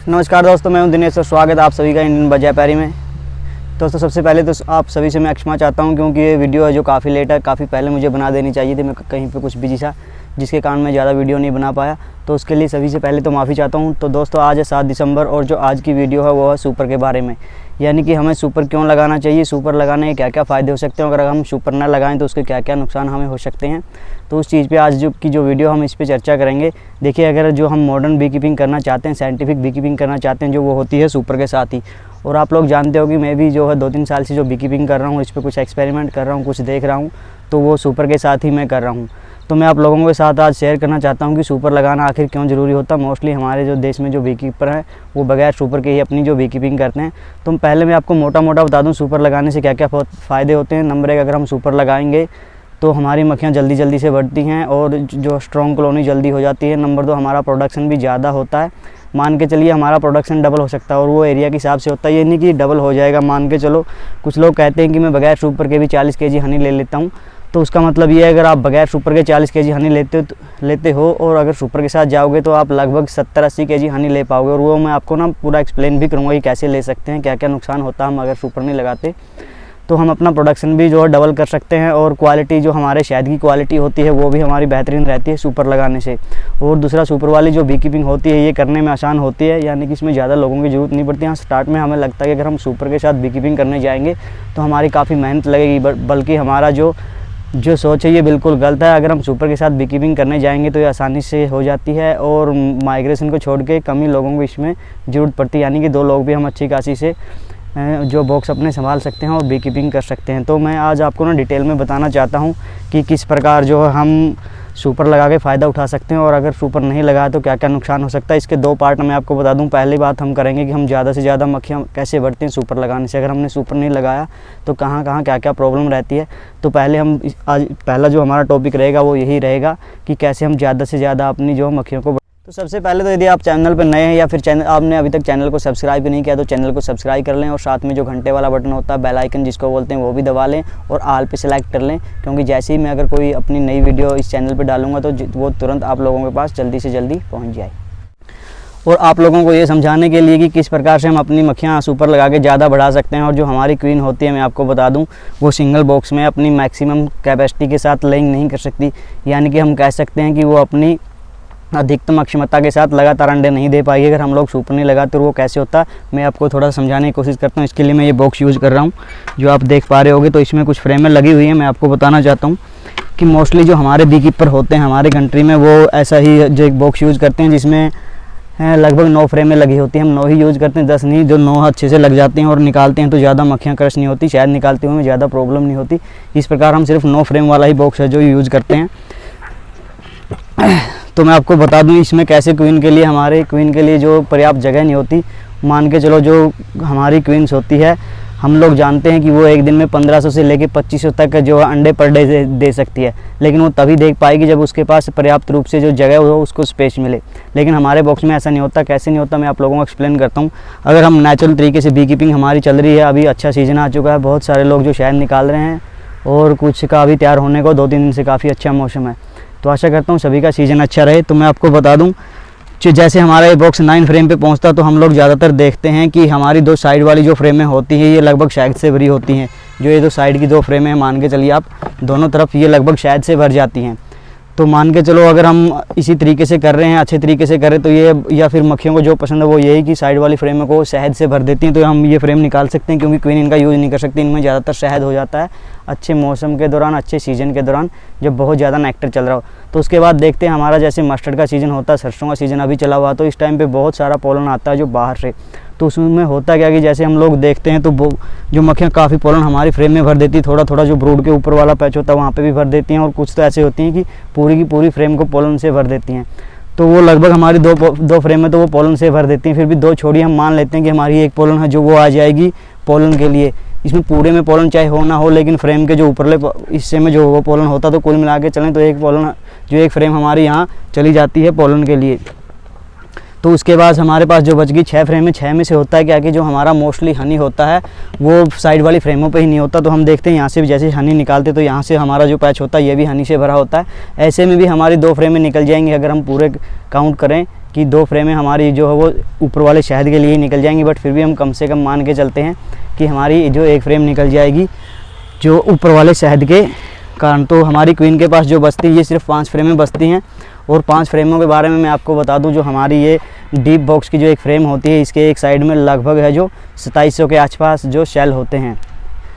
नमस्कार दोस्तों, मैं हूं दिनेश और स्वागत है आप सभी का इंडियन बज व्यापारी में। दोस्तों सबसे पहले तो आप सभी से मैं क्षमा चाहता हूं क्योंकि ये वीडियो है जो काफ़ी लेट है, काफ़ी पहले मुझे बना देनी चाहिए थी। मैं कहीं पे कुछ बिजी था जिसके कारण मैं ज़्यादा वीडियो नहीं बना पाया, तो उसके लिए सभी से पहले तो माफ़ी चाहता हूं। तो दोस्तों आज है 7 दिसंबर और जो आज की वीडियो है वो है सुपर के बारे में, यानी कि हमें सुपर क्यों लगाना चाहिए, सुपर लगाने के क्या क्या फ़ायदे हो सकते हैं, अगर हम सुपर ना लगाएं तो उसके क्या क्या नुकसान हमें हो सकते हैं। तो उस चीज़ पे आज जो वीडियो हम इस पे चर्चा करेंगे। देखिए, अगर जो हम मॉडर्न बी कीपिंग करना चाहते हैं, साइंटिफिक बी कीपिंग करना चाहते हैं, जो वो होती है सुपर के साथ ही। और आप लोग जानते हो कि मैं भी जो है 2-3 साल से जो बी कीपिंग कर रहा हूँ, इस पर कुछ एक्सपेरिमेंट कर रहा हूँ, कुछ देख रहा हूँ, तो वो सुपर के साथ ही मैं कर रहा हूँ। तो मैं आप लोगों के साथ आज शेयर करना चाहता हूँ कि सुपर लगाना आखिर क्यों ज़रूरी होता है। मोस्टली हमारे जो देश में जो बी कीपर हैं वो बगैर सुपर के ही अपनी जो बी कीपिंग करते हैं। तो पहले मैं आपको मोटा मोटा बता दूँ सुपर लगाने से क्या क्या फ़ायदे होते हैं। नंबर 1, अगर हम सुपर लगाएंगे तो हमारी मक्खियाँ जल्दी जल्दी से बढ़ती हैं और जो स्ट्रॉन्ग कॉलोनी जल्दी हो जाती है। नंबर 2, हमारा प्रोडक्शन भी ज़्यादा होता है। मान के चलिए हमारा प्रोडक्शन डबल हो सकता है और वो एरिया के हिसाब से होता है, ये नहीं कि डबल हो जाएगा। मान के चलो कुछ लोग कहते हैं कि मैं बगैर सुपर के भी 40 kg हनी ले लेता हूँ, तो उसका मतलब ये है अगर आप बगैर सुपर के 40 kg हनी लेते हो और अगर सुपर के साथ जाओगे तो आप लगभग 70-80 kg हनी ले पाओगे। और वो मैं आपको ना पूरा एक्सप्लेन भी करूँगा कि कैसे ले सकते हैं, क्या क्या नुकसान होता है हम अगर सुपर नहीं लगाते। तो हम अपना प्रोडक्शन भी जो है डबल कर सकते हैं और क्वालिटी जो हमारे शहद की क्वालिटी होती है वो भी हमारी बेहतरीन रहती है सुपर लगाने से। और दूसरा, सुपर वाली जो बी कीपिंग होती है ये करने में आसान होती है, यानी कि इसमें ज़्यादा लोगों की ज़रूरत नहीं पड़ती। हाँ, स्टार्ट में हमें लगता है कि अगर हम सुपर के साथ बी कीपिंग करने जाएंगे तो हमारी काफ़ी मेहनत लगेगी, बल्कि हमारा जो सोच है ये बिल्कुल गलत है। अगर हम सुपर के साथ बी कीपिंग करने जाएंगे तो ये आसानी से हो जाती है और माइग्रेशन को छोड़ के कम ही लोगों को इसमें ज़रूरत पड़ती है, यानी कि 2 लोग भी हम अच्छी खासी से जो बॉक्स अपने संभाल सकते हैं और बी कीपिंग कर सकते हैं। तो मैं आज आपको ना डिटेल में बताना चाहता हूँ कि किस प्रकार जो है हम सुपर लगा के फ़ायदा उठा सकते हैं और अगर सुपर नहीं लगाया तो क्या क्या नुकसान हो सकता है। इसके 2 पार्ट मैं आपको बता दूं। पहली बात हम करेंगे कि हम ज़्यादा से ज़्यादा मक्खियाँ कैसे बढ़ती हैं सुपर लगाने से। अगर हमने सुपर नहीं लगाया तो कहाँ कहाँ क्या क्या प्रॉब्लम रहती है। तो पहले हम आज पहला जो हमारा टॉपिक रहेगा वो यही रहेगा कि कैसे हम ज़्यादा से ज़्यादा अपनी जो मक्खियों को। तो सबसे पहले तो यदि आप चैनल पर नए हैं या फिर आपने अभी तक चैनल को सब्सक्राइब नहीं किया तो चैनल को सब्सक्राइब कर लें और साथ में जो घंटे वाला बटन होता है, बेल आइकन जिसको बोलते हैं, वो भी दबा लें और ऑल पे सेलेक्ट कर लें, क्योंकि जैसे ही मैं अगर कोई अपनी नई वीडियो इस चैनल पर डालूंगा तो वो तुरंत आप लोगों के पास जल्दी से जल्दी पहुँच जाए। और आप लोगों को ये समझाने के लिए कि किस प्रकार से हम अपनी मक्खियाँ सुपर लगा के ज़्यादा बढ़ा सकते हैं। और जो हमारी क्वीन होती है, मैं आपको बता दूं, वो सिंगल बॉक्स में अपनी मैक्सिमम कैपेसिटी के साथ लेइंग नहीं कर सकती, यानी कि हम कह सकते हैं कि वो अपनी अधिकतम अक्षमता के साथ लगातार अंडे नहीं दे पाएगी अगर हम लोग सुपर नहीं लगाते। और वो कैसे होता है मैं आपको थोड़ा समझाने की कोशिश करता हूँ। इसके लिए मैं ये बॉक्स यूज़ कर रहा हूँ जो आप देख पा रहे होगे। तो इसमें कुछ फ्रेमें लगी हुई हैं। मैं आपको बताना चाहता हूँ कि मोस्टली जो हमारे बी कीपर होते हैं हमारे कंट्री में वो ऐसा ही जो एक बॉक्स यूज़ करते हैं जिसमें लगभग 9 फ्रेमें लगी होती हैं। हम 9 ही यूज़ करते हैं, 10 नहीं। जो 9 अच्छे से लग जाते हैं और निकालते हैं तो ज़्यादा मक्खियाँ क्रश नहीं होती, शायद निकालते हुए ज़्यादा प्रॉब्लम नहीं होती। इस प्रकार हम सिर्फ 9 फ्रेम वाला ही बॉक्स है जो यूज़ करते हैं। तो मैं आपको बता दूं इसमें कैसे हमारे क्वीन के लिए जो पर्याप्त जगह नहीं होती। मान के चलो जो हमारी क्वीन्स होती है, हम लोग जानते हैं कि वो एक दिन में 1500 से लेके 2500 तक जो अंडे पर डे दे सकती है, लेकिन वो तभी देख पाएगी जब उसके पास पर्याप्त रूप से जो जगह हो उसको स्पेस मिले। लेकिन हमारे बॉक्स में ऐसा नहीं होता। कैसे नहीं होता मैं आप लोगों को एक्सप्लेन करता हूँ। अगर हम नेचुरल तरीके से बी कीपिंग हमारी चल रही है, अभी अच्छा सीजन आ चुका है, बहुत सारे लोग जो शहद निकाल रहे हैं और कुछ का अभी तैयार होने को 2-3 दिन से काफ़ी अच्छा मौसम है, तो आशा करता हूँ सभी का सीज़न अच्छा रहे। तो मैं आपको बता दूं कि जैसे हमारा ये बॉक्स 9 फ्रेम पे पहुंचता तो हम लोग ज़्यादातर देखते हैं कि हमारी 2 साइड वाली जो फ्रेमें होती हैं ये लगभग शहद से भरी होती हैं। जो ये 2 साइड की 2 फ्रेमें हैं, मान के चलिए आप दोनों तरफ ये लगभग शहद से भर जाती हैं। तो मान के चलो अगर हम इसी तरीके से कर रहे हैं, अच्छे तरीके से करें तो ये, या फिर मक्खियों को जो पसंद है वो यही कि साइड वाली फ्रेम को शहद से भर देती हैं, तो हम ये फ्रेम निकाल सकते हैं क्योंकि क्वीन इनका यूज़ नहीं कर सकती। इनमें ज़्यादातर शहद हो जाता है अच्छे मौसम के दौरान, अच्छे सीज़न के दौरान, जब बहुत ज़्यादा नेक्टर चल रहा हो। तो उसके बाद देखते हैं हमारा जैसे मस्टर्ड का सीज़न होता है, सरसों का सीज़न अभी चला हुआ, तो इस टाइम पे बहुत सारा पोलन आता है जो बाहर से। तो उसमें होता क्या कि जैसे हम लोग देखते हैं तो जो मक्खियाँ काफ़ी पोलन हमारी फ्रेम में भर देती है, थोड़ा थोड़ा जो ब्रूड के ऊपर वाला पैच होता है वहाँ पे भी भर देती हैं, और कुछ तो ऐसे होती हैं कि पूरी की पूरी फ्रेम को पोलन से भर देती हैं। तो वो लगभग हमारी दो फ्रेम में तो वो पोलन से भर देती हैं। फिर भी 2 छोड़ी हम मान लेते हैं कि हमारी एक पोलन है जो वो आ जाएगी पोलन के लिए। इसमें पूरे में पोलन चाहे हो ना हो, लेकिन फ्रेम के जो ऊपरले हिस्से में जो वो पोलन होता तो कुल मिला के चलें तो एक फ्रेम हमारी यहाँ चली जाती है पोलन के लिए। तो उसके बाद हमारे पास जो बच गई 6 फ्रेम है, 6 में से होता है क्या कि जो हमारा मोस्टली हनी होता है वो साइड वाली फ्रेमों पे ही नहीं होता। तो हम देखते हैं यहाँ से भी जैसे हनी निकालते तो यहाँ से हमारा जो पैच होता है ये भी हनी से भरा होता है। ऐसे में भी हमारी 2 फ्रेमें निकल जाएंगी अगर हम पूरे काउंट करें कि 2 फ्रेमें हमारी जो है वो ऊपर वाले शहद के लिए निकल जाएंगी, बट फिर भी हम कम से कम मान के चलते हैं कि हमारी जो 1 फ्रेम निकल जाएगी जो ऊपर वाले शहद के कारण। तो हमारी क्वीन के पास जो बचती है ये सिर्फ 5 फ्रेमें बचती हैं। और 5 फ्रेमों के बारे में मैं आपको बता दूं, जो हमारी ये डीप बॉक्स की जो एक फ्रेम होती है, इसके एक साइड में लगभग है जो 2700 के आसपास जो शेल होते हैं,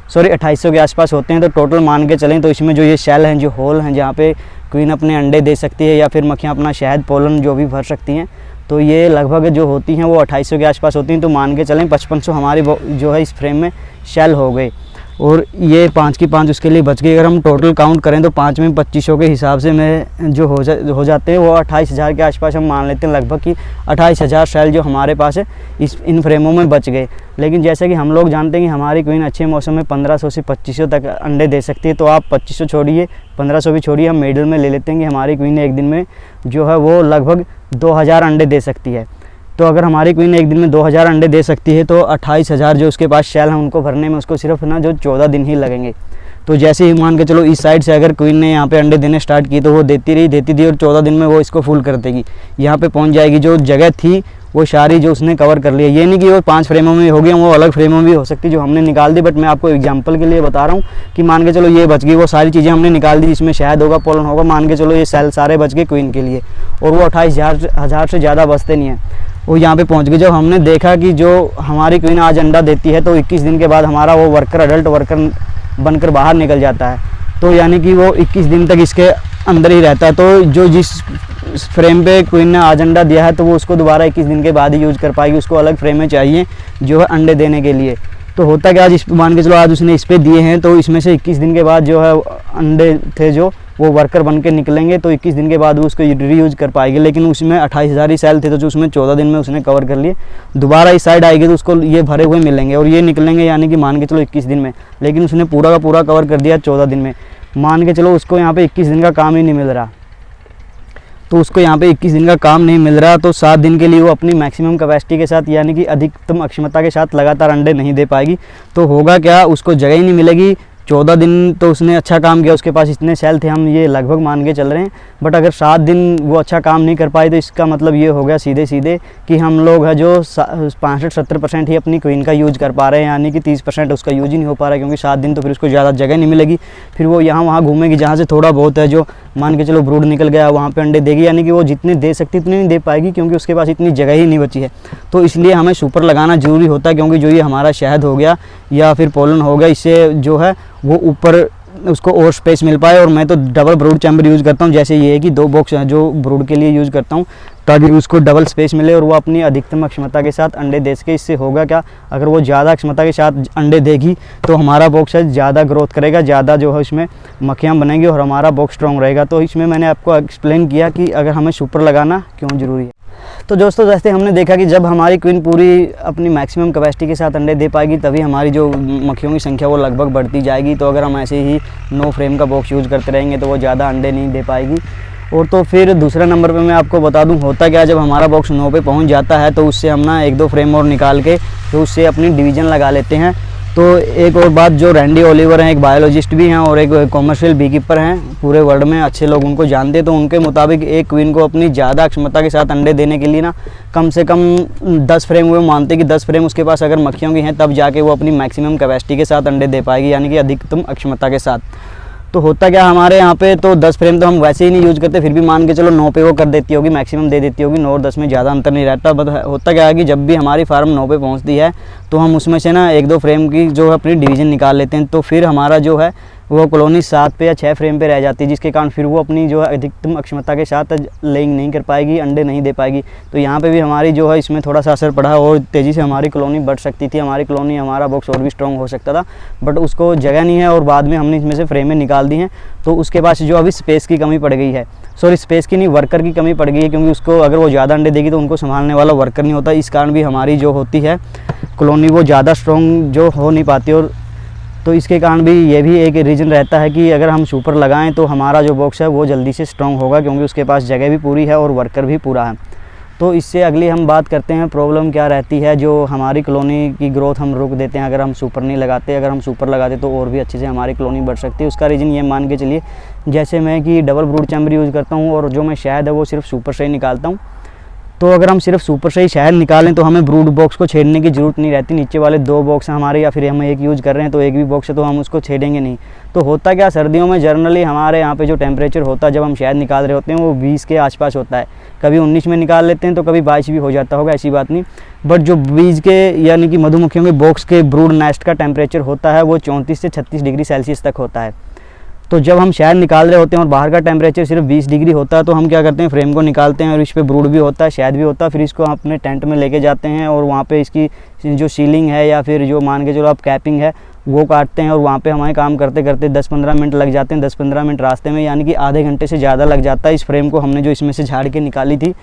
सॉरी 2800 के आसपास होते हैं। तो टोटल मान के चलें तो इसमें जो ये शेल हैं, जो होल हैं जहाँ पे क्वीन अपने अंडे दे सकती है या फिर मक्खियाँ अपना शहद पोलन जो भी भर सकती हैं, तो ये लगभग जो होती हैं वो 2800 के आसपास होती हैं। तो मान के चलें 5500 हमारी जो है इस फ्रेम में शेल हो गए, और ये 5 की 5 उसके लिए बच गई। अगर हम टोटल काउंट करें तो 5 में 2500 के हिसाब से में जो हो जाते हैं वो 28000 के आसपास हम मान लेते हैं लगभग कि 28000 शेल जो हमारे पास है इन फ्रेमों में बच गए। लेकिन जैसे कि हम लोग जानते हैं कि हमारी क्वीन अच्छे मौसम में 1500 से 2500 तक अंडे दे सकती है। तो आप 2500 छोड़िए, 1500 भी छोड़िए, हम मिडिल में ले लेते हैं कि हमारी क्वीन एक दिन में जो है वो लगभग 2000 अंडे दे सकती है। तो अगर हमारी क्वीन एक दिन में 2000 अंडे दे सकती है तो 28000 जो उसके पास शेल हैं उनको भरने में उसको सिर्फ ना जो 14 दिन ही लगेंगे। तो जैसे ही मान के चलो इस साइड से अगर क्वीन ने यहाँ पे अंडे देने स्टार्ट किए तो वो देती रही और 14 दिन में वो इसको फुल कर देगी, यहाँ पे पहुँच जाएगी। जो जगह थी वो सारी जो उसने कवर कर लिया। ये नहीं कि वो 5 फ्रेमों में हो गया, वो अलग फ्रेमों में भी हो सकती जो हमने निकाल दी, बट मैं आपको एग्जांपल के लिए बता रहा हूँ कि मान के चलो ये बच गई, वो सारी चीज़ें हमने निकाल दी जिसमें शहद होगा, पोलन होगा, मान के चलो ये सेल सारे बच गए क्वीन के लिए, और वो 28000 से ज़्यादा बचते नहीं हैं। वो यहाँ पे पहुँच गए। जब हमने देखा कि जो हमारी क्वीन आज अंडा देती है तो 21 दिन के बाद हमारा वो वर्कर अडल्ट वर्कर बनकर बाहर निकल जाता है, तो यानी कि वो 21 दिन तक इसके अंदर ही रहता है। तो जो जिस फ्रेम पे क्वीन ने आज अंडा दिया है तो वो उसको दोबारा 21 दिन के बाद ही यूज़ कर पाएगी, उसको अलग फ्रेमें चाहिए जो है अंडे देने के लिए। तो होता क्या, आज इस मान के चलो आज उसने इस पर दिए हैं तो इसमें से 21 दिन के बाद जो है अंडे थे जो वो वर्कर बन के निकलेंगे, तो 21 दिन के बाद वो उसको रीयूज कर पाएगी। लेकिन उसमें 28000 ही सेल थे तो जो उसमें 14 दिन में उसने कवर कर लिए, दोबारा इस साइड आएगी तो उसको ये भरे हुए मिलेंगे और ये निकलेंगे, यानी कि मान के चलो 21 दिन में। लेकिन उसने पूरा का पूरा कवर कर दिया 14 दिन में, मान के चलो उसको यहाँ पे 21 दिन का काम ही नहीं मिल रहा। तो उसको यहाँ पे 21 दिन का काम नहीं मिल रहा तो 7 दिन के लिए वो अपनी मैक्सिमम कैपेसिटी के साथ यानी कि अधिकतम अक्षमता के साथ लगातार अंडे नहीं दे पाएगी। तो होगा क्या, उसको जगह ही नहीं मिलेगी। 14 दिन तो उसने अच्छा काम किया, उसके पास इतने सेल थे, हम ये लगभग मान के चल रहे हैं। बट अगर 7 दिन वो अच्छा काम नहीं कर पाई तो इसका मतलब ये हो गया सीधे सीधे कि हम लोग है जो 65-70% ही अपनी क्वीन का यूज़ कर पा रहे हैं, यानी कि 30% उसका यूज ही नहीं हो पा रहा है, क्योंकि 7 दिन तो फिर उसको ज़्यादा जगह नहीं मिलेगी। फिर वो यहाँ वहाँ घूमेगी, जहाँ से थोड़ा बहुत है जो मान के चलो ब्रूड निकल गया वहाँ पे अंडे देगी, यानी कि वो जितने दे सकती उतने नहीं दे पाएगी क्योंकि उसके पास इतनी जगह ही नहीं बची है। तो इसलिए हमें सुपर लगाना ज़रूरी होता है, क्योंकि जो ये हमारा शहद हो गया या फिर पोलन हो गया, इससे जो है वो ऊपर उसको और स्पेस मिल पाए। और मैं तो डबल ब्रूड चैम्बर यूज़ करता हूँ, जैसे ये है कि 2 बॉक्स हैं जो ब्रूड के लिए यूज़ करता हूँ ताकि उसको डबल स्पेस मिले और वो अपनी अधिकतम अक्षमता के साथ अंडे दे सके। इससे होगा क्या, अगर वो ज़्यादा अक्षमता के साथ अंडे देगी तो हमारा बॉक्स है ज़्यादा ग्रोथ करेगा, ज़्यादा जो है इसमें मक्खियाँ बनेंगी और हमारा बॉक्स स्ट्रॉन्ग रहेगा। तो इसमें मैंने आपको एक्सप्लेन किया कि अगर हमें सुपर लगाना क्यों ज़रूरी है। तो दोस्तों जैसे हमने देखा कि जब हमारी क्वीन पूरी अपनी मैक्सिमम कैपेसिटी के साथ अंडे दे पाएगी तभी हमारी जो मक्खियों की संख्या वो लगभग बढ़ती जाएगी। तो अगर हम ऐसे ही 9 फ्रेम का बॉक्स यूज़ करते रहेंगे तो वो ज़्यादा अंडे नहीं दे पाएगी। और तो फिर दूसरा नंबर पे मैं आपको बता दूं, होता क्या, जब हमारा बॉक्स 9 पे पहुंच जाता है तो उससे हम ना 1-2 फ्रेम और निकाल के तो उससे अपनी डिवीज़न लगा लेते हैं। तो एक और बात, जो रैंडी ओलिवर हैं, एक बायोलॉजिस्ट भी हैं और एक कॉमर्शियल बी कीपर हैं, पूरे वर्ल्ड में अच्छे लोग उनको जानते हैं। तो उनके मुताबिक एक क्वीन को अपनी ज़्यादा क्षमता के साथ अंडे देने के लिए ना कम से कम 10 फ्रेम, वो मानते हैं कि 10 फ्रेम उसके पास अगर मक्खियों की हैं तब जाके वो अपनी मैक्सिमम कैपेसिटी के साथ अंडे दे पाएगी, यानी कि अधिकतम अक्षमता के साथ। तो होता क्या, हमारे यहाँ पे तो 10 फ्रेम तो हम वैसे ही नहीं यूज़ करते, फिर भी मान के चलो 9 पे वो कर देती होगी, मैक्सिमम दे देती होगी। 9 और 10 में ज़्यादा अंतर नहीं रहता। बट होता क्या है कि जब भी हमारी फार्म 9 पे पहुँचती है तो हम उसमें से ना 1-2 फ्रेम की जो है अपनी डिवीज़न निकाल लेते हैं। तो फिर हमारा जो है वो कॉलोनी 7 पे या 6 फ्रेम पे रह जाती है, जिसके कारण फिर वो अपनी जो है अधिकतम अक्षमता के साथ लेइंग नहीं कर पाएगी, अंडे नहीं दे पाएगी। तो यहाँ पे भी हमारी जो है इसमें थोड़ा सा असर पड़ा और तेज़ी से हमारी कॉलोनी बढ़ सकती थी, हमारी कॉलोनी, हमारा बॉक्स और भी स्ट्रॉन्ग हो सकता था। बट उसको जगह नहीं है और बाद में हमने इसमें से फ्रेमें निकाल दी हैं तो उसके पास जो अभी स्पेस की कमी पड़ गई है, सॉरी स्पेस की नहीं, वर्कर की कमी पड़ गई है, क्योंकि उसको अगर वो ज़्यादा अंडे देगी तो उनको संभालने वाला वर्कर नहीं होता। इस कारण भी हमारी जो होती है कॉलोनी वो ज़्यादा स्ट्रॉन्ग जो हो नहीं पाती। और तो इसके कारण भी ये भी एक रीज़न रहता है कि अगर हम सुपर लगाएं तो हमारा जो बॉक्स है वो जल्दी से स्ट्रॉन्ग होगा, क्योंकि उसके पास जगह भी पूरी है और वर्कर भी पूरा है। तो इससे अगली हम बात करते हैं प्रॉब्लम क्या रहती है, जो हमारी कॉलोनी की ग्रोथ हम रोक देते हैं अगर हम सुपर नहीं लगाते। अगर हम सुपर लगाते तो और भी अच्छे से हमारी कॉलोनी बढ़ सकती है। उसका रीज़न ये मान के चलिए, जैसे मैं कि डबल ब्रूड चैम्बर यूज़ करता हूँ और जो मैं शहद है वो सिर्फ सुपर से ही निकालता हूँ। तो अगर हम सिर्फ सुपर से ही शहद निकालें तो हमें ब्रूड बॉक्स को छेड़ने की ज़रूरत नहीं रहती। नीचे वाले 2 बॉक्स हैं हमारे, या फिर हम एक यूज़ कर रहे हैं तो एक भी बॉक्स है तो हम उसको छेड़ेंगे नहीं। तो होता क्या, सर्दियों में जनरली हमारे यहाँ पे जो टेम्परेचर होता है जब हम शहद निकाल रहे होते हैं वो 20 के आसपास होता है। कभी 19 में निकाल लेते हैं तो कभी 22 भी हो जाता होगा, ऐसी बात नहीं। बट जो बीज के यानी कि मधुमक्खियों के बॉक्स के ब्रूड नेस्ट का टेम्परेचर होता है वो 34 से 36 डिग्री सेल्सियस तक होता है। तो जब हम शहद निकाल रहे होते हैं और बाहर का टेम्परेचर सिर्फ 20 डिग्री होता है तो हम क्या करते हैं, फ्रेम को निकालते हैं और इस पे ब्रूड भी होता है, शहद भी होता है। फिर इसको अपने टेंट में लेके जाते हैं और वहाँ पे इसकी जो सीलिंग है या फिर जो मान के चलो आप कैपिंग है वो काटते हैं। और वहाँ पे हमारे काम करते करते 10-15 मिनट लग जाते हैं। 10-15 मिनट रास्ते में, यानी कि आधे घंटे से ज़्यादा लग जाता है। इस फ्रेम को हमने जो इसमें से झाड़ के निकाली थी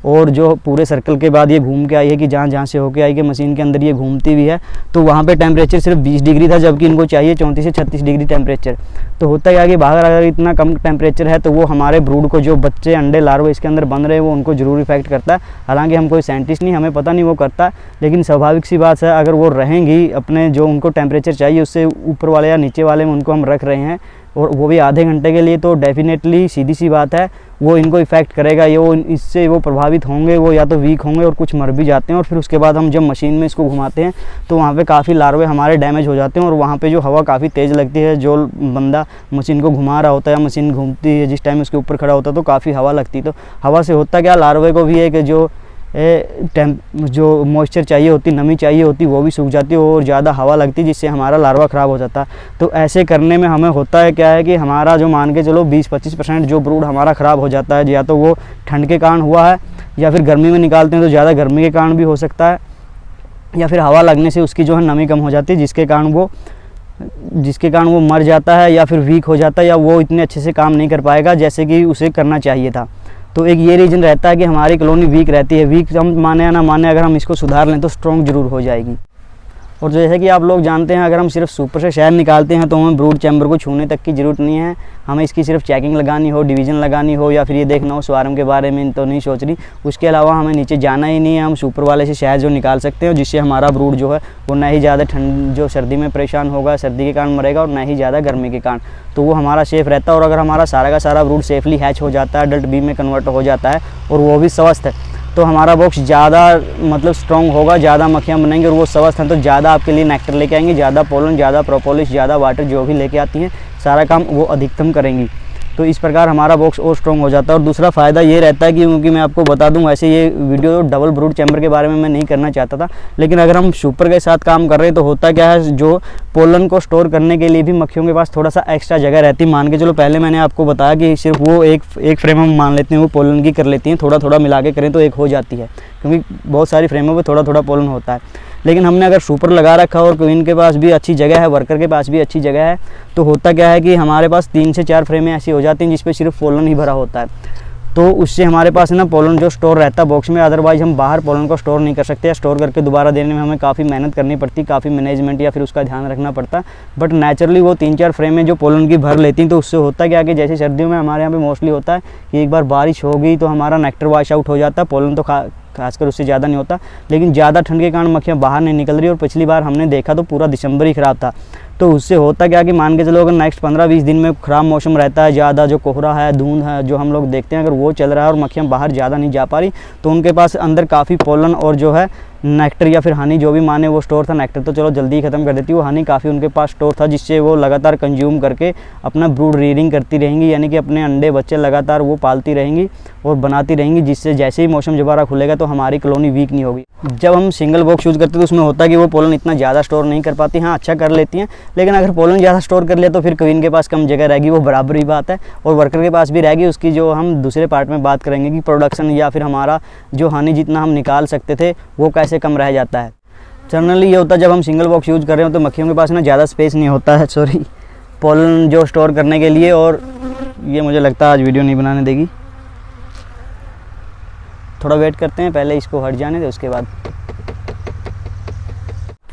और जो पूरे सर्कल के बाद ये घूम के आई है कि जहाँ से होके आई कि मशीन के अंदर ये घूमती भी है, तो वहाँ पे टेम्परेचर सिर्फ 20 डिग्री था, जबकि इनको चाहिए 34 से 36 डिग्री टेम्परेचर। तो होता क्या कि बाहर अगर इतना कम टेम्परेचर है तो वो हमारे ब्रूड को, जो बच्चे अंडे लार्वा इसके अंदर बन रहे हैं, वो उनको ज़रूर इफेक्ट करता है। हालांकि हम कोई साइंटिस्ट नहीं, हमें पता नहीं वो करता, लेकिन स्वाभाविक सी बात है अगर वो रहेंगी अपने जो उनको टेम्परेचर चाहिए उससे ऊपर वाले या नीचे वाले में उनको हम रख रहे हैं और वो भी आधे घंटे के लिए, तो डेफिनेटली सीधी सी बात है वो इनको इफ़ेक्ट करेगा। ये वो इससे वो प्रभावित होंगे, वो या तो वीक होंगे और कुछ मर भी जाते हैं। और फिर उसके बाद हम जब मशीन में इसको घुमाते हैं तो वहाँ पे काफ़ी लार्वे हमारे डैमेज हो जाते हैं और वहाँ पे जो हवा काफ़ी तेज़ लगती है, जो बंदा मशीन को घुमा रहा होता है या मशीन घूमती है जिस टाइम उसके ऊपर खड़ा होता है तो काफ़ी हवा लगती है। तो हवा से होता क्या, लार्वे को भी एक जो मॉइस्चर चाहिए होती, नमी चाहिए होती, वो भी सूख जाती है और ज़्यादा हवा लगती है जिससे हमारा लार्वा ख़राब हो जाता है। तो ऐसे करने में हमें होता है क्या है कि हमारा जो मान के चलो 20-25% जो ब्रूड हमारा ख़राब हो जाता है, या तो वो ठंड के कारण हुआ है या फिर गर्मी में निकालते हैं तो ज़्यादा गर्मी के कारण भी हो सकता है, या फिर हवा लगने से उसकी जो है नमी कम हो जाती है जिसके कारण वो मर जाता है या फिर वीक हो जाता है, या वो इतने अच्छे से काम नहीं कर पाएगा जैसे कि उसे करना चाहिए था। तो एक ये रीज़न रहता है कि हमारी कॉलोनी वीक रहती है। वीक हम माने या ना माने, अगर हम इसको सुधार लें तो स्ट्रॉन्ग ज़रूर हो जाएगी। और जैसे कि आप लोग जानते हैं, अगर हम सिर्फ सुपर से शहद निकालते हैं तो हमें ब्रूड चैम्बर को छूने तक की ज़रूरत नहीं है। हमें इसकी सिर्फ चेकिंग लगानी हो, डिवीज़न लगानी हो, या फिर ये देखना हो स्वार्म के बारे में तो नहीं सोच रही, उसके अलावा हमें नीचे जाना ही नहीं है। हम सुपर वाले से शहद जो निकाल सकते हैं जिससे हमारा ब्रूड जो है वो ना ही ज़्यादा ठंड जो सर्दी में परेशान होगा, सर्दी के कारण मरेगा, और ना ही ज़्यादा गर्मी के कारण, तो वो हमारा सेफ़ रहता है। और अगर हमारा सारा का सारा ब्रूड सेफली हैच हो जाता है, अडल्ट बी में कन्वर्ट हो जाता है और वो भी स्वस्थ है, तो हमारा बॉक्स ज़्यादा मतलब स्ट्रॉन्ग होगा, ज़्यादा मक्खियाँ बनेंगी और वो स्वस्थ हैं तो ज़्यादा आपके लिए नेक्टर लेके आएंगे, ज़्यादा पोलन, ज़्यादा प्रोपोलिस, ज़्यादा वाटर जो भी लेके आती हैं सारा काम वो अधिकतम करेंगी। तो इस प्रकार हमारा बॉक्स और स्ट्रॉन्ग हो जाता है। और दूसरा फ़ायदा ये रहता है कि क्योंकि मैं आपको बता दूं, वैसे ये वीडियो डबल ब्रूड चैम्बर के बारे में मैं नहीं करना चाहता था, लेकिन अगर हम सुपर के साथ काम कर रहे हैं तो होता क्या है, जो पोलन को स्टोर करने के लिए भी मक्खियों के पास थोड़ा सा एक्स्ट्रा जगह रहती है। मान के चलो पहले मैंने आपको बताया कि सिर्फ वो एक फ्रेम हम मान लेते हैं वो पोलन की कर लेती हैं, थोड़ा थोड़ा मिला के करें तो एक हो जाती है, क्योंकि बहुत सारी फ्रेमों पर थोड़ा थोड़ा पोलन होता है। लेकिन हमने अगर सुपर लगा रखा और क्वीन के पास भी अच्छी जगह है, वर्कर के पास भी अच्छी जगह है, तो होता क्या है कि हमारे पास 3 से 4 फ्रेमें ऐसी हो जाती हैं जिस पे सिर्फ पोलन ही भरा होता है। तो उससे हमारे पास है ना पोलन जो स्टोर रहता है बॉक्स में, अदरवाइज हम बाहर पोलन को स्टोर नहीं कर सकते, या स्टोर करके दोबारा देने में हमें काफ़ी मेहनत करनी पड़ती, काफ़ी मैनेजमेंट या फिर उसका ध्यान रखना पड़ता। बट नेचुरली वो 3-4 फ्रेमें जो पोलन की भर लेती हैं, तो उससे होता क्या कि जैसे सर्दियों में हमारे यहाँ पे मोस्टली होता है कि एक बार बारिश हो गई तो हमारा नेक्टर वॉश आउट हो जाता है, पोलन तो खासकर उससे ज़्यादा नहीं होता, लेकिन ज़्यादा ठंड के कारण मक्खियाँ बाहर नहीं निकल रही। और पिछली बार हमने देखा तो पूरा दिसंबर ही ख़राब था। तो उससे होता क्या कि मान के चलो अगर नेक्स्ट 15-20 दिन में ख़राब मौसम रहता है, ज़्यादा जो कोहरा है, धुंध है, जो हम लोग देखते हैं, अगर वो चल रहा है और मक्खियाँ बाहर ज़्यादा नहीं जा पा रही, तो उनके पास अंदर काफ़ी पोलन और जो है नेक्टर या फिर हनी जो भी माने वो स्टोर था। नेक्टर तो चलो जल्दी ही ख़त्म कर देती, वो हनी काफ़ी उनके पास स्टोर था, जिससे वो लगातार कंज्यूम करके अपना ब्रूड रीडिंग करती रहेंगी, यानी कि अपने अंडे बच्चे लगातार वो पालती रहेंगी और बनाती रहेंगी, जिससे जैसे ही मौसम दोबारा खुलेगा तो हमारी कॉलोनी वीक नहीं होगी। जब हम सिंगल बॉक्स यूज़ करते हैं तो उसमें होता है कि वो पोलन इतना ज़्यादा स्टोर नहीं कर पाती, हाँ अच्छा कर लेती हैं, लेकिन अगर पोलन ज़्यादा स्टोर कर लिया तो फिर क्वीन के पास कम जगह रहेगी, वो बराबर ही बात है, और वर्कर के पास भी रहेगी। उसकी जो हम दूसरे पार्ट में बात करेंगे कि प्रोडक्शन या फिर हमारा जो हनी जितना हम निकाल सकते थे वो कैसे कम रह जाता है। जनरली ये होता है जब हम सिंगल बॉक्स यूज़ कर रहे हो तो मक्खियों के पास ना ज़्यादा स्पेस नहीं होता है, सॉरी, पोलन जो स्टोर करने के लिए। और ये मुझे लगता है आज वीडियो नहीं बनाने देगी, थोड़ा वेट करते हैं, पहले इसको हट जाने दे उसके बाद।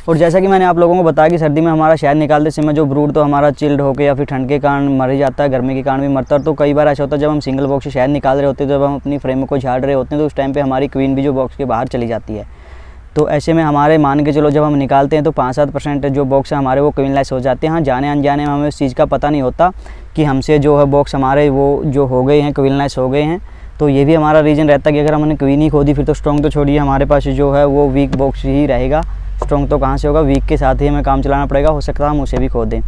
और जैसा कि मैंने आप लोगों को बताया कि सर्दी में हमारा शहद निकालते समय जो ब्रूड तो हमारा चिल्ड होकर या फिर ठंड के कारण मर ही जाता है, गर्मी के कारण भी मरता है। तो कई बार ऐसा होता है जब हम सिंगल बॉक्स से शहद निकाल रहे होते हैं, जब हम अपनी फ्रेम को झाड़ रहे होते हैं, तो उस टाइम पे हमारी क्वीन भी जो बॉक्स के बाहर चली जाती है। तो ऐसे में हमारे मान के चलो जब हम निकालते हैं तो 5-7% जो बॉक्स है हमारे वो क्वीनलेस हो जाते हैं। हाँ, जाने अनजाने में हमें उस चीज़ का पता नहीं होता कि हमसे जो है बॉक्स हमारे वो जो हो गए हैं क्वीनलेस हो गए हैं। तो ये भी हमारा रीज़न रहता है कि अगर हमने क्वीन ही खो दी फिर तो स्ट्रॉन्ग तो छोड़िए, हमारे पास जो है वो वीक बॉक्स ही रहेगा। स्ट्रॉन्ग तो कहाँ से होगा, वीक के साथ ही हमें काम चलाना पड़ेगा, हो सकता है हम उसे भी खो दें।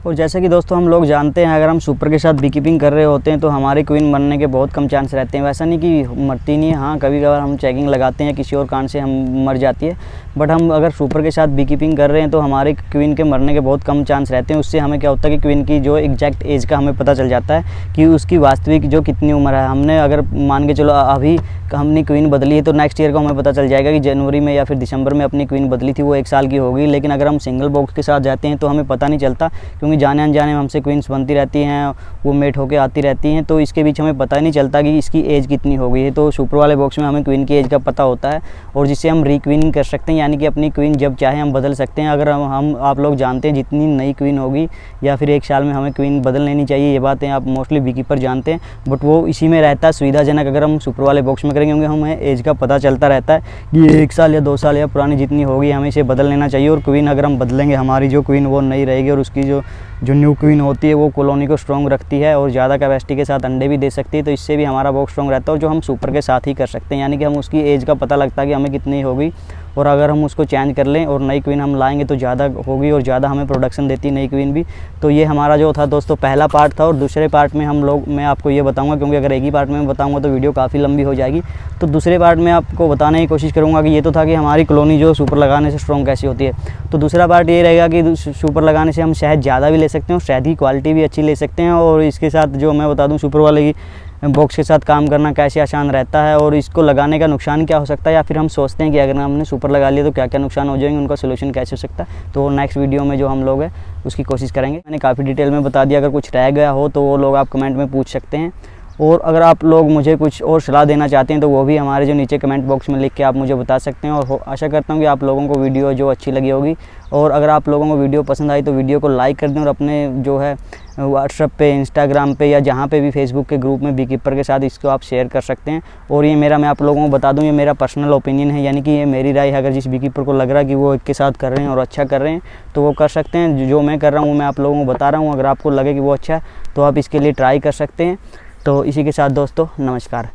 और जैसा कि दोस्तों हम लोग जानते हैं, अगर हम सुपर के साथ बीकीपिंग कर रहे होते हैं तो हमारी क्वीन मरने के बहुत कम चांस रहते हैं। वैसा नहीं कि मरती नहीं है, हाँ कभी कभार हम चेकिंग लगाते हैं किसी और कारण से हम मर जाती है, बट हम अगर सुपर के साथ बीकीपिंग कर रहे हैं तो हमारे क्वीन के मरने के बहुत कम चांस रहते हैं। उससे हमें क्या होता है कि क्वीन की जो एग्जैक्ट एज का हमें पता चल जाता है कि उसकी वास्तविक जो कितनी उम्र है। हमने अगर मान के चलो अभी हमने क्वीन बदली है तो नेक्स्ट ईयर को हमें पता चल जाएगा कि जनवरी में या फिर दिसंबर में अपनी क्वीन बदली थी, वो 1 साल की होगी। लेकिन अगर हम सिंगल बॉक्स के साथ जाते हैं तो हमें पता नहीं चलता, क्योंकि जाने अनजाने में हमसे क्वीन्स बनती रहती हैं, वो मेट होकर आती रहती हैं, तो इसके बीच हमें पता ही नहीं चलता कि इसकी एज कितनी हो गई है। तो सुपर वाले बॉक्स में हमें क्वीन की एज का पता होता है और जिससे हम रीक्वीनिंग कर सकते हैं, यानी कि अपनी क्वीन जब चाहे हम बदल सकते हैं। अगर हम आप लोग जानते हैं जितनी नई क्वीन होगी या फिर 1 साल में हमें क्वीन बदल लेनी चाहिए, ये बातें आप मोस्टली बीकीपर जानते हैं, बट वो इसी में रहता है सुविधाजनक अगर हम सुपर वाले बॉक्स में करेंगे, क्योंकि हमें एज का पता चलता रहता है कि 1 साल या 2 साल या पुरानी जितनी होगी हमें इसे बदल लेना चाहिए। और क्वीन अगर हम बदलेंगे, हमारी जो क्वीन वो नई रहेगी और उसकी जो न्यू क्वीन होती है वो कॉलोनी को स्ट्रॉन्ग रखती है और ज़्यादा कैपेसिटी के साथ अंडे भी दे सकती है, तो इससे भी हमारा बॉक्स स्ट्रॉन्ग रहता है। और जो हम सुपर के साथ ही कर सकते हैं, यानी कि हम उसकी एज का पता लगता है कि हमें कितनी होगी, और अगर हम उसको चेंज कर लें और नई क्वीन हम लाएंगे तो ज़्यादा होगी और ज़्यादा हमें प्रोडक्शन देती है नई क्वीन भी। तो ये हमारा जो था दोस्तों पहला पार्ट था। और दूसरे पार्ट में मैं आपको ये बताऊंगा, क्योंकि अगर एक ही पार्ट में बताऊंगा तो वीडियो काफ़ी लंबी हो जाएगी, तो दूसरे पार्ट में आपको बताने की कोशिश करूँगा कि ये तो था कि हमारी कॉलोनी जो सुपर लगाने से स्ट्रॉन्ग कैसी होती है। तो दूसरा पार्ट ये रहेगा कि सुपर लगाने से हम शहद ज़्यादा भी ले सकते हैं और शहद की क्वालिटी भी अच्छी ले सकते हैं। और इसके साथ जो मैं बता दूँ सुपर वाले की बॉक्स के साथ काम करना कैसे आसान रहता है और इसको लगाने का नुकसान क्या हो सकता है, या फिर हम सोचते हैं कि अगर हमने सुपर लगा लिया तो क्या क्या नुकसान हो जाएंगे, उनका सोल्यूशन कैसे हो सकता है। तो नेक्स्ट वीडियो में जो हम लोग हैं उसकी कोशिश करेंगे। मैंने काफ़ी डिटेल में बता दिया, अगर कुछ रह गया हो तो वो लोग आप कमेंट में पूछ सकते हैं। और अगर आप लोग मुझे कुछ और सलाह देना चाहते हैं तो वो भी हमारे जो नीचे कमेंट बॉक्स में लिख के आप मुझे बता सकते हैं। और आशा करता हूँ कि आप लोगों को वीडियो जो अच्छी लगी होगी, और अगर आप लोगों को वीडियो पसंद आई तो वीडियो को लाइक कर दें और अपने जो है व्हाट्सएप पे, इंस्टाग्राम पे या जहाँ पे भी फेसबुक के ग्रुप में बीकीपर के साथ इसको आप शेयर कर सकते हैं। और ये मैं आप लोगों को बता दूँ, ये मेरा पर्सनल ओपिनियन है, यानी कि ये मेरी राय है। अगर जिस बीकीपर को लग रहा है कि वो एक के साथ कर रहे हैं और अच्छा कर रहे हैं तो वो कर सकते हैं। जो मैं कर रहा हूँ वो मैं आप लोगों को बता रहा हूँ, अगर आपको लगे कि वो अच्छा है तो आप इसके लिए ट्राई कर सकते हैं। तो इसी के साथ दोस्तों नमस्कार।